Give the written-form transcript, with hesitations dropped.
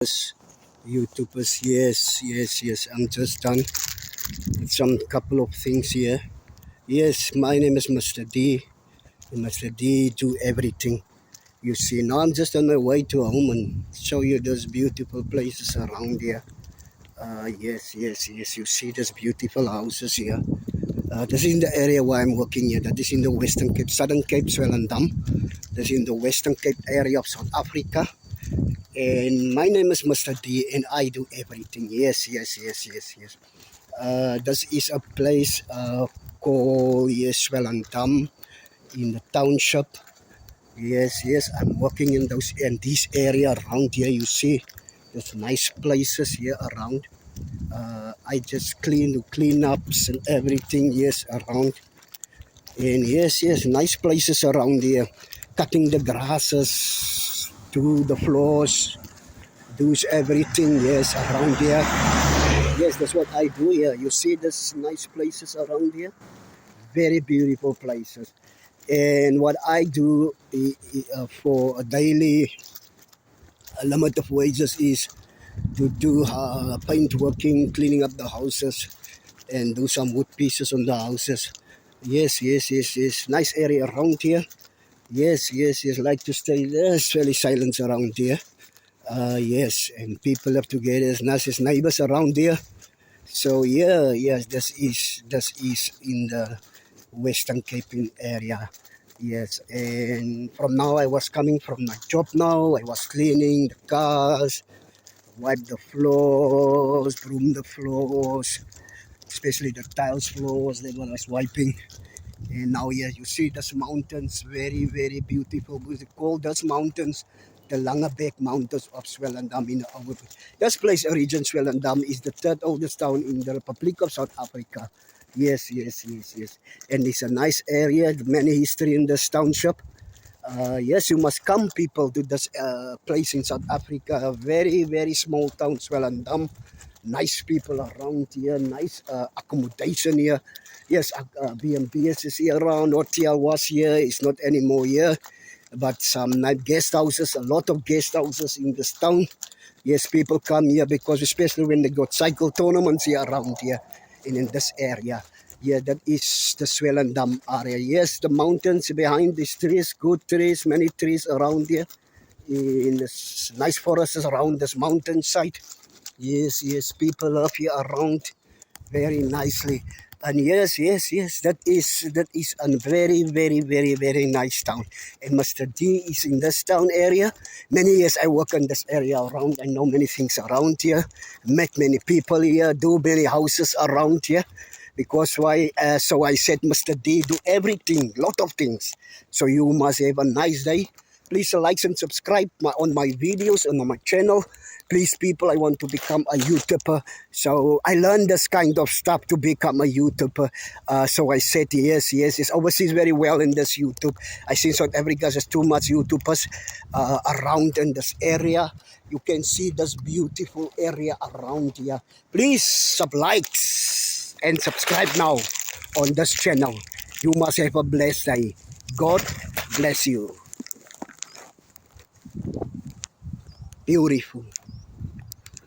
YouTubers, yes. I'm just done with some couple of things here. Yes, my name is Mr. D. And Mr. D do everything. You see, now I'm just on my way to home and show you those beautiful places around here. Yes. You see those beautiful houses here. This is in the area where I'm working here. That is in the Western Cape, Southern Cape, Swellendam. This is in the Western Cape area of South Africa. And my name is Mr. D, and I do everything. Yes. This is a place called Swellendam in the township. Yes. I'm working in this area around here. You see, there's nice places here around. I just clean ups and everything. Yes, around. And yes, nice places around here. Cutting the grasses, do the floors, do everything. Yes, around here. Yes, that's what I do here. You see this nice places around here? Very beautiful places. And what I do for a daily limit of wages is to do paint working, cleaning up the houses, and do some wood pieces on the houses. Yes. Nice area around here. Yes. Like to stay. There's really silence around here. Yes, and people live together as nice as neighbors around here. So yes, this is in the Western Cape area. Yes, and from now I was coming from my job now. I was cleaning the cars, wipe the floors, broom the floors, especially the tiles floors that I was wiping. And now here you see those mountains, very beautiful. We call those mountains the Langebeek Mountains of Swellendam in our. This place, region Swellendam, is the third oldest town in the Republic of South Africa. Yes. And it's a nice area, many history in this township. Yes, you must come, people, to this place in South Africa. A very small town, Swellendam. Nice people around here, nice accommodation here. Yes, B&Bs is here around. Hotel was here, it's not anymore here. But some nice guest houses, a lot of guest houses in this town. Yes, people come here because especially when they got cycle tournaments here around here and in this area. Yeah, that is the Swellendam area. Yes, the mountains behind these trees, good trees, many trees around here. In this nice forests around this mountainside. Yes, people love here around very nicely. And yes, that is a very nice town. And Mr. D is in this town area. Many years I work in this area around. I know many things around here. Met many people here. Do many houses around here. Because why? So I said, Mr. D, do everything, lot of things. So you must have a nice day. Please like and subscribe on my videos and on my channel. Please, people, I want to become a YouTuber. So I learned this kind of stuff to become a YouTuber. So I said, yes. It's overseas very well in this YouTube. I think South Africa has too much YouTubers around in this area. You can see this beautiful area around here. Please, likes and subscribe now on this channel. You must have a blessed day. God bless you. Beautiful.